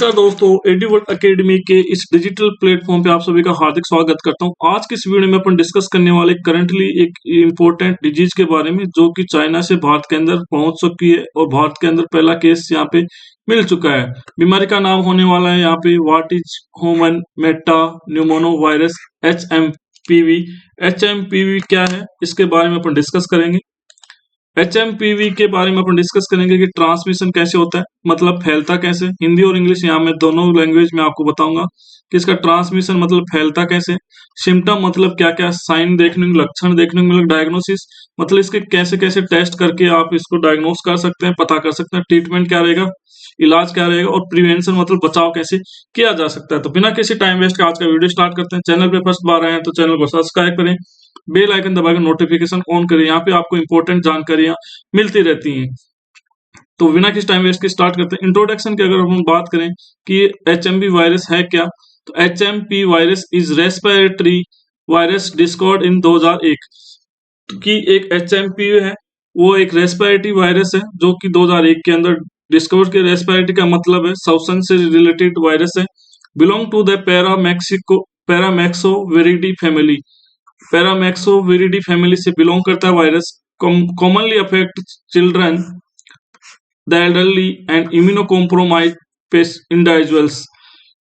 नमस्कार दोस्तों, एडुवर्ल्ड एकेडमी के इस डिजिटल प्लेटफॉर्म पे आप सभी का हार्दिक स्वागत करता हूं। आज की इस वीडियो में अपन डिस्कस करने वाले करंटली एक इम्पोर्टेंट डिजीज के बारे में जो कि चाइना से भारत के अंदर पहुंच चुकी है और भारत के अंदर पहला केस यहाँ पे मिल चुका है। बीमारी का नाम होने वाला है यहाँ पे what is human Meta pneumono virus HMPV। HMPV क्या है, इसके बारे में अपन डिस्कस करेंगे। HMPV के बारे में अपन डिस्कस करेंगे कि ट्रांसमिशन कैसे होता है, मतलब फैलता कैसे। हिंदी और इंग्लिश यहाँ मैं दोनों लैंग्वेज में आपको बताऊंगा कि इसका ट्रांसमिशन मतलब फैलता कैसे। सिम्टम मतलब क्या क्या साइन देखने को, लक्षण देखने को मिले। डायग्नोसिस मतलब इसके कैसे कैसे टेस्ट करके आप इसको डायग्नोस कर सकते हैं, पता कर सकते हैं। ट्रीटमेंट क्या रहेगा, इलाज क्या रहेगा, और प्रिवेंशन मतलब बचाव कैसे किया जा सकता है। तो बिना किसी टाइम वेस्ट के आज का वीडियो स्टार्ट करते हैं। चैनल पे फर्स्ट बार आए हैं तो चैनल को सब्सक्राइब करें, बेल आइकन दबाकर नोटिफिकेशन ऑन करें। यहाँ पे आपको इंपॉर्टेंट जानकारियां मिलती रहती हैं। तो बिना किसी टाइम वेस्ट के स्टार्ट करते हैं। इंट्रोडक्शन की अगर हम बात करें कि HMP वायरस है क्या, तो HMP virus is respiratory virus discovered in 2001 की एक HMP है, वो एक रेस्पिरेटरी वायरस है जो कि 2001 के अंदर डिस्कवर के। रेस्पिरेटरी का मतलब है श्वसन से रिलेटेड वायरस है। Belong to the paramyxoviridae family. Paramyxoviridae family से बिलोंग करता है virus. Commonly affect children, the elderly and immunocompromised individuals.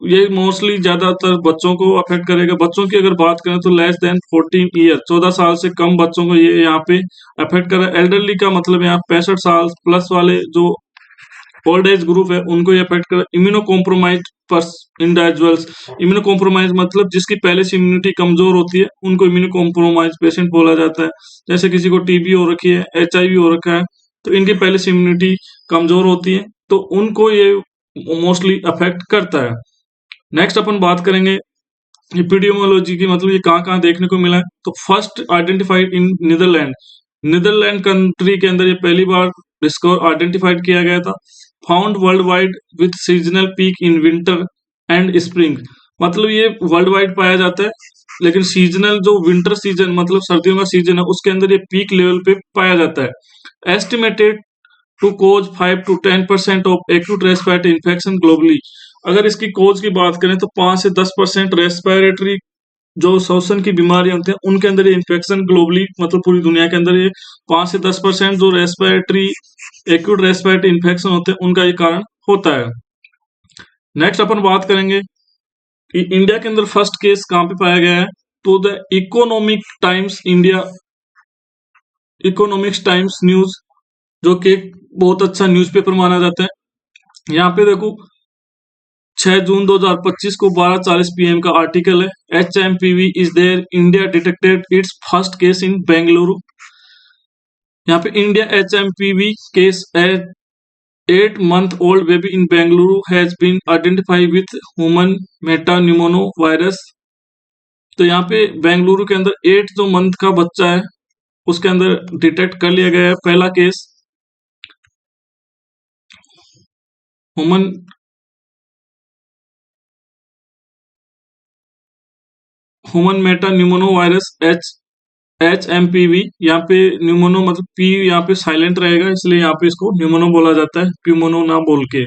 ये मोस्टली ज्यादातर बच्चों को अफेक्ट करेगा। बच्चों की अगर बात करें तो लेस देन 14 ईयर, 14 साल से कम बच्चों को ये यहाँ पे अफेक्ट कर रहा है। एल्डरली का मतलब यहाँ 65 साल प्लस वाले जो ओल्ड एज ग्रुप है उनको ये अफेक्ट कर रहा है। Immuno compromise individuals, immuno compromise मतलब जिसकी पहले से इम्यूनिटी कमजोर होती है उनको इम्यूनो कॉम्प्रोमाइज पेशेंट बोला जाता है। जैसे किसी को TB हो रखी है, HIV हो रखा है, तो इनकी पहले से इम्यूनिटी कमजोर होती है, तो उनको ये मोस्टली अफेक्ट करता है। नेक्स्ट अपन बात करेंगे एपिडेमियोलॉजी की, मतलब ये कहाँ कहाँ देखने को मिला है। तो first identified in Netherland. Netherland country के अंदर ये पहली बार डिस्कवर आइडेंटिफाइड किया गया था। Found world wide with seasonal peak in winter and spring, मतलब ये वर्ल्ड वाइड पाया जाता है, लेकिन सीजनल जो विंटर सीजन मतलब सर्दियों का सीजन है उसके अंदर ये पीक लेवल पे पाया जाता है। Estimated to cause 5 to 10% of acute respiratory infection globally. अगर इसकी कोज की बात करें तो 5 से 10% रेस्पिरेटरी जो श्वसन की बीमारियां होती हैं उनके अंदर ये इन्फेक्शन ग्लोबली मतलब पूरी दुनिया के अंदर ये 5 से 10% जो रेस्पिरेटरी एक्यूट रेस्पिरेटरी इन्फेक्शन होते हैं उनका ये कारण होता है। नेक्स्ट अपन बात करेंगे कि इंडिया के अंदर फर्स्ट केस कहां पे पाया गया है। तो the economic times India, economics times news जो कि बहुत अच्छा न्यूज़पेपर माना जाता है। यहाँ पे देखो 6 जून 2025 को 12:40 PM का आर्टिकल है। HMPV is there, India detected its first case in Bengaluru. यहाँ पे India HMPV case 8-month-old baby in Bengaluru has been identified with human metapneumono virus। तो यहाँ पे बेंगलुरु के अंदर 8 जो मंथ का बच्चा है उसके अंदर डिटेक्ट कर लिया गया है पहला case human Meta pneumono virus HMPV। यहाँ पे न्यूमोनो मतलब P यहाँ पे साइलेंट रहेगा, इसलिए यहाँ पे इसको न्यूमोनो बोला जाता है, प्यूमोनो ना बोल के।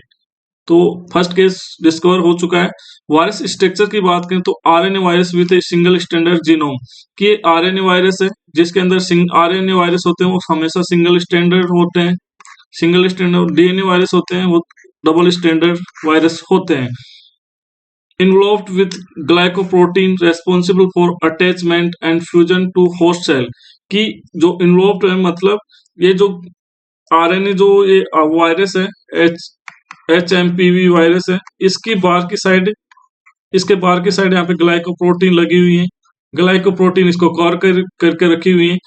तो फर्स्ट केस डिस्कवर हो चुका है। वायरस स्ट्रक्चर की बात करें तो RNA virus with single standard genome, कि RNA वायरस है जिसके अंदर RNA वायरस होते हैं वो हमेशा सिंगल स्टैंडर्ड होते हैं। सिंगल स्टैंडर्ड DNA वायरस होते हैं वो डबल स्टैंडर्ड वायरस होते हैं। Involved with glycoprotein responsible for attachment and fusion to host cell, की जो इन्वॉल्व्ड है मतलब ये जो RNA जो ये वायरस है HMPV वायरस है, इसकी बाहर की साइड, इसके बाहर की साइड यहाँ पे ग्लाइकोप्रोटीन लगी हुई है। ग्लाइकोप्रोटीन इसको कवर करके रखी हुई है।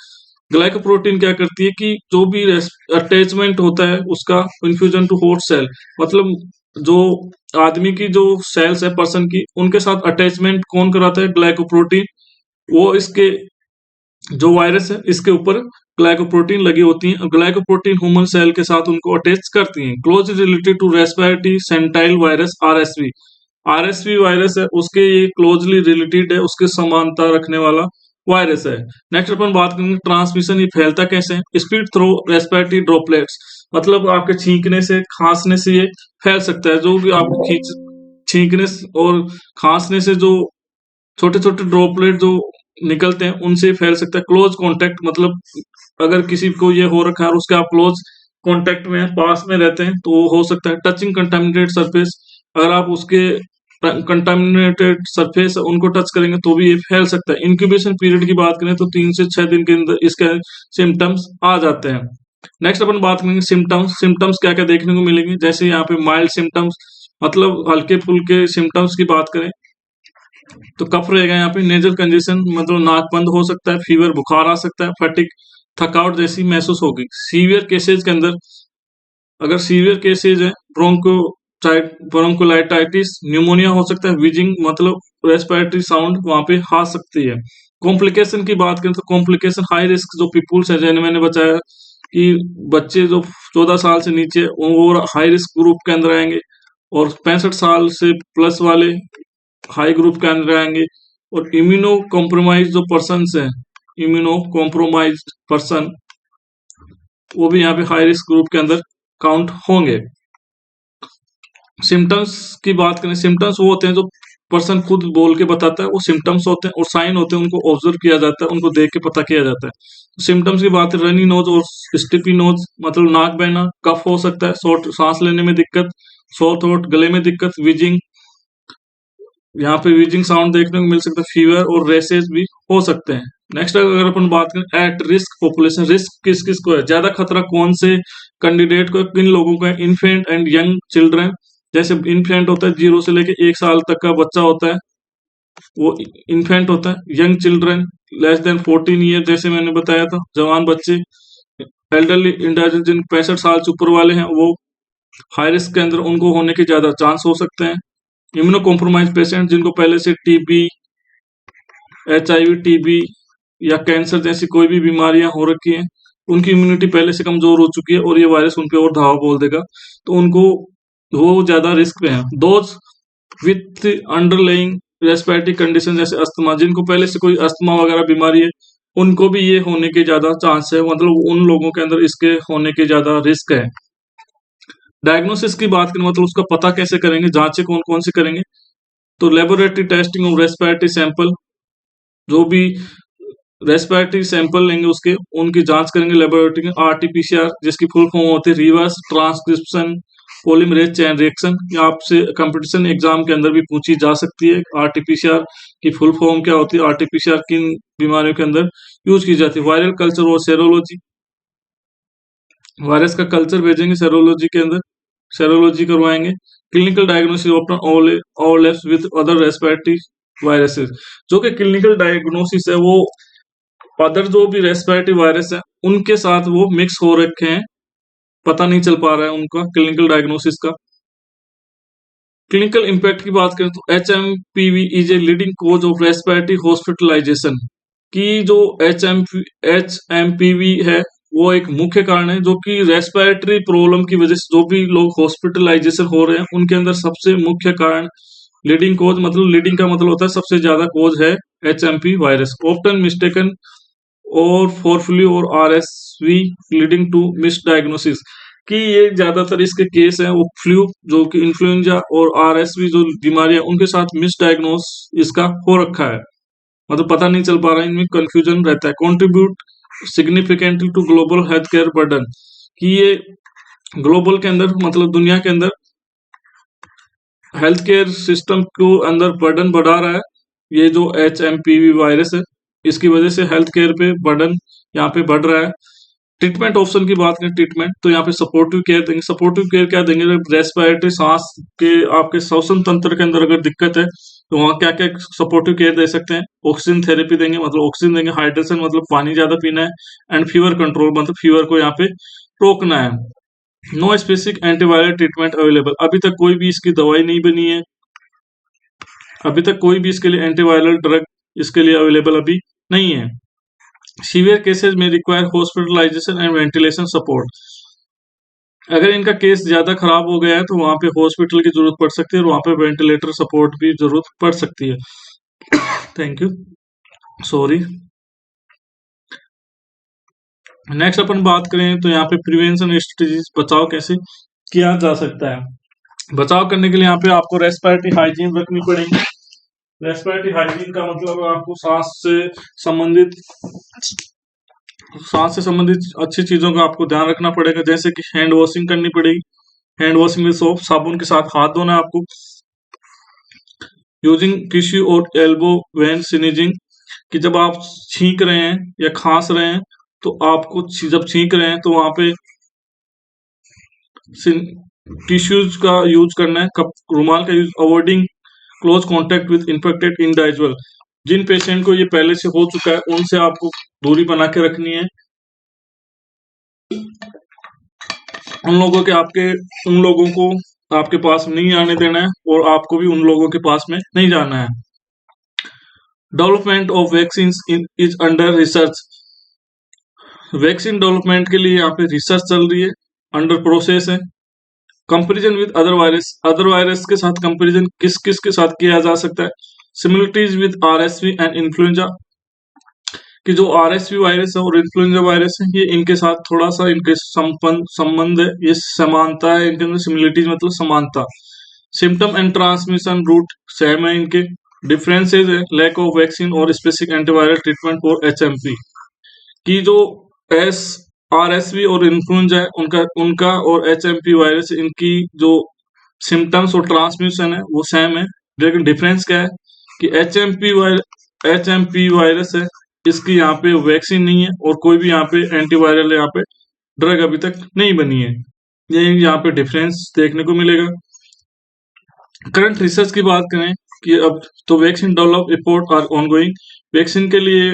ग्लाइकोप्रोटीन क्या करती है कि जो भी अटैचमेंट होता है उसका इन्फ्यूजन टू होस्ट सेल, मतलब जो आदमी की जो सेल्स है पर्सन की उनके साथ अटैचमेंट कौन कराता है, ग्लाइकोप्रोटीन। वो इसके जो वायरस है इसके ऊपर ग्लाइकोप्रोटीन लगी होती है। ग्लाइकोप्रोटीन ह्यूमन सेल के साथ उनको अटैच करती हैं। Close related to respiratory syncytial virus RSV virus है, उसके ये क्लोजली रिलेटेड है, उसके समानता रखने वाला वायरस है। नेक्स्ट अपन बात करेंगे ट्रांसमिशन, ये फैलता कैसे है। स्पीड थ्रो रेस्पिरेटरी ड्रॉपलेट्स, मतलब आपके छींकने से खांसने से ये फैल सकता है। जो भी आप छींकने और खांसने से जो छोटे छोटे ड्रॉपलेट जो निकलते हैं उनसे फैल सकता है। क्लोज कांटेक्ट मतलब अगर किसी को ये हो रखा है और उसके आप क्लोज कांटेक्ट में पास में रहते हैं तो हो सकता है। टचिंग कंटामिनेटेड सरफेस, अगर आप उसके कंटामिनेटेड सरफेस उनको टच करेंगे तो भी ये फैल सकता है। इंक्यूबेशन पीरियड की बात करें तो 3 से 6 दिन के अंदर इसके सिम्टम्स आ जाते हैं। नेक्स्ट अपन बात करेंगे सिम्टम्स। सिम्टम्स क्या क्या देखने को मिलेंगे, जैसे यहाँ पे माइल्ड सिम्टम्स मतलब हल्के फुल्के सिम्टम्स की बात करें तो कफ रहेगा यहाँ पे, नेजल कंजेशन मतलब नाक बंद हो सकता है, फीवर बुखार आ सकता है, फटिक थकावट जैसी महसूस होगी। सीवियर केसेज के अंदर अगर सीवियर केसेज है ब्रोंकोलाइटिस, न्यूमोनिया हो सकता है, विजिंग मतलब रेस्पिरेटरी साउंड वहां पे आ सकती है। कॉम्प्लिकेशन की बात करें तो कॉम्प्लिकेशन हाई रिस्क जो पीपुल्स है, जैसे मैंने बताया कि बच्चे जो 14 साल से नीचे वो हाई रिस्क ग्रुप के अंदर आएंगे और 65 साल से प्लस वाले हाई ग्रुप के अंदर आएंगे। और इम्यूनो कॉम्प्रोमाइज जो पर्सन है, इम्यूनो कॉम्प्रोमाइज पर्सन वो भी यहाँ पे हाई रिस्क ग्रुप के अंदर काउंट होंगे। सिम्टम्स की बात करें, सिम्टम्स वो होते हैं जो पर्सन खुद बोल के बताता है, वो सिम्टम्स होते हैं, और साइन होते हैं उनको ऑब्जर्व किया जाता है, उनको देख के पता किया जाता है। सिम्टम्स की बात करें, रनी नोज और स्टिफी नोज मतलब नाक बहना, कफ हो सकता है, शॉर्ट सांस लेने में दिक्कत, सॉर थ्रोट गले में दिक्कत, विजिंग यहाँ पे विजिंग साउंड देखने को मिल सकता है, फीवर और रेसेस भी हो सकते हैं। नेक्स्ट अगर अपन बात करें एट रिस्क पॉपुलेशन, रिस्क किस किस को है, ज्यादा खतरा कौन से कैंडिडेट को, किन लोगों को है, इन्फेंट एंड यंग चिल्ड्रन, जैसे इन्फेंट होता है 0 से लेके 1 साल तक का बच्चा होता है वो इन्फेंट होता है। Young children less than 14 year जैसे मैंने बताया था, जवान बच्चे। एल्डरली इंडिविजुअल जिन 65 साल से ऊपर वाले हैं वो हाई रिस्क के अंदर उनको होने के ज्यादा चांस हो सकते हैं। इम्यूनो कॉम्प्रोमाइज पेशेंट जिनको पहले से टीबी, HIV, टीबी या कैंसर जैसी कोई भी बीमारियां हो रखी हैं, उनकी इम्यूनिटी पहले से कमजोर हो चुकी है और ये वायरस उन पे और धावा बोल देगा, तो उनको वो ज्यादा रिस्क पे हैं। Those with underlying respiratory condition जैसे अस्थमा, जिनको पहले से कोई अस्थमा वगैरह बीमारी है उनको भी ये होने के ज्यादा चांस है, मतलब उन लोगों के अंदर इसके होने के ज्यादा रिस्क है। डायग्नोसिस की बात करें मतलब उसका पता कैसे करेंगे, जांचें कौन कौन सी करेंगे, तो laboratory testing of respiratory sample, जो भी रेस्पिरेटरी सैंपल लेंगे उसके उनकी जांच करेंगे लेबोरेटरी में। RT-PCR जिसकी फुल फॉर्म होती है reverse transcription polymerase chain reaction, ये आपसे कंपटीशन एग्जाम के अंदर भी पूछी जा सकती है। RT-PCR की फुल फॉर्म क्या होती है, RT-PCR किन बीमारियों के अंदर यूज की जाती है। वायरल कल्चर और सेरोलॉजी, वायरस का कल्चर भेजेंगे सेरोलॉजी के अंदर, सेरोलॉजी करवाएंगे। Clinical diagnosis of overlaps with other respiratory viruses, जो कि क्लिनिकल डायग्नोसिस है वो अदर जो भी रेस्पिरेटरी वायरस है उनके साथ वो मिक्स हो रखे हैं, पता नहीं चल पा रहा है उनका क्लिनिकल डायग्नोसिस का। क्लिनिकल इम्पैक्ट की बात करें तो HMPV is a leading cause of respiratory hospitalization, की जो HMPV है वो एक मुख्य कारण है जो कि रेस्पिरेटरी प्रॉब्लम की वजह से जो भी लोग हॉस्पिटलाइजेशन हो रहे हैं उनके अंदर सबसे मुख्य कारण, लीडिंग कोज मतलब लीडिंग का मतलब होता है सबसे ज्यादा कोज है HMP वायरस। ऑफ्टन मिस्टेकन और फॉर फ्लू और RSV leading to misdiagnosis, कि ये ज्यादातर इसके केस हैं वो फ्लू जो कि इन्फ्लुएंजा और RSV जो बीमारी है उनके साथ मिस डायग्नोस इसका हो रखा है, मतलब पता नहीं चल पा रहा है, इनमें कंफ्यूजन रहता है। Contribute significantly to global health care burden, कि ये ग्लोबल के अंदर मतलब दुनिया के अंदर हेल्थ केयर सिस्टम को अंदर बर्डन बढ़ा रहा है ये जो HMPV वायरस है, इसकी वजह से हेल्थ केयर पे बर्डन यहाँ पे बढ़ रहा है। ट्रीटमेंट ऑप्शन की बात करें, ट्रीटमेंट तो यहाँ पे सपोर्टिव केयर देंगे। सपोर्टिव केयर क्या देंगे, रेस्पिरेटरी सांस के आपके श्वसन तंत्र के अंदर अगर दिक्कत है तो वहाँ क्या क्या सपोर्टिव केयर दे सकते हैं। ऑक्सीजन थेरेपी देंगे मतलब ऑक्सीजन देंगे, हाइड्रेशन मतलब पानी ज्यादा पीना है, एंड फीवर कंट्रोल मतलब फीवर को यहाँ पे रोकना है। No specific antiviral treatment available, अभी तक कोई भी इसकी दवाई नहीं बनी है, अभी तक कोई भी इसके लिए एंटीवायरल ड्रग इसके लिए अवेलेबल अभी नहीं है। सीवियर केसेस में require hospitalization and ventilation support, अगर इनका केस ज्यादा खराब हो गया है तो वहां पे हॉस्पिटल की जरूरत पड़ सकती है और वहां पे वेंटिलेटर सपोर्ट भी जरूरत पड़ सकती है। Thank you, sorry. नेक्स्ट अपन बात करें तो यहाँ पे प्रिवेंशन स्ट्रेटेजीज, बचाव कैसे किया जा सकता है। बचाव करने के लिए यहाँ पे आपको रेस्पिरेटरी हाइजीन रखनी पड़ेगी। रेस्पिरेटरी हाइजीन का मतलब आपको सांस से संबंधित अच्छी चीजों का आपको ध्यान रखना पड़ेगा, जैसे कि हैंड वॉशिंग करनी पड़ेगी। हैंड वॉशिंग विद सोप, साबुन के साथ हाथ धोना है आपको। यूजिंग टिश्यू और एल्बो व्हेन स्नीजिंग, कि जब आप छींक रहे हैं या खांस रहे हैं तो आपको जब छींक रहे हैं तो वहां पे टिश्यूज का यूज करना है, कप रुमाल का use. Avoiding close contact with infected individual, जिन पेशेंट को ये पहले से हो चुका है उनसे आपको दूरी बना के रखनी है। उन लोगों को आपके पास नहीं आने देना है और आपको भी उन लोगों के पास में नहीं जाना है। Development of vaccine is under research, vaccine development के लिए यहाँ पे रिसर्च चल रही है, अंडर प्रोसेस है। कंपेरिजन विद अदर वायरस के साथ कंपेरिजन किस किस के साथ किया जा सकता है। Similarities with RSV and influenza, कि जो आरएसवी वायरस है और इन्फ्लुएंजा वायरस है ये इनके साथ थोड़ा सा इनके संबंध है, ये समानता है इनके अंदर। सिमिलरिटीज मतलब समानता। Symptom and transmission route same है इनके। डिफरेंसेज है लैक ऑफ वैक्सीन और specific antiviral treatment for HMP, की जो एस आरएसवी और इन्फ्लुएंजा है उनका और एचएमपी वायरस इनकी जो सिम्टम्स और ट्रांसमिशन है वो सेम है, लेकिन डिफरेंस क्या है कि एचएमपी वायरस है, इसकी यहाँ पे वैक्सीन नहीं है और कोई भी यहाँ पे एंटीवायरल यहाँ पे ड्रग अभी तक नहीं बनी है। ये यहाँ पे डिफरेंस देखने को मिलेगा। करंट रिसर्च की बात करें कि अब तो vaccine develop report are ongoing, vaccine के लिए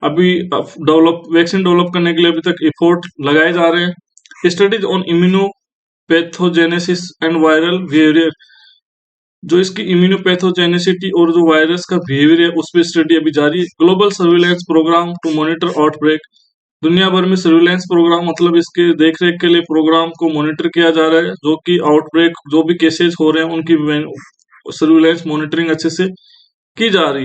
अभी वैक्सीन डेवलप करने के लिए अभी तक एफोर्ट लगाए जा रहे हैं। Studies on immunopathogenesis and viral behaviour, जो इसकी इम्यूनोपैथोजेनेसिटी और जो वायरस का बिहेवियर है उस पर स्टडी अभी जारी है। Global surveillance program to monitor outbreak, दुनिया भर में सर्विलेंस प्रोग्राम मतलब इसके देखरेख के लिए प्रोग्राम को मॉनिटर किया जा रहा है, जो कि आउटब्रेक जो भी केसेस हो रहे हैं उनकी सर्विलेंस मॉनिटरिंग अच्छे से की जा रही है।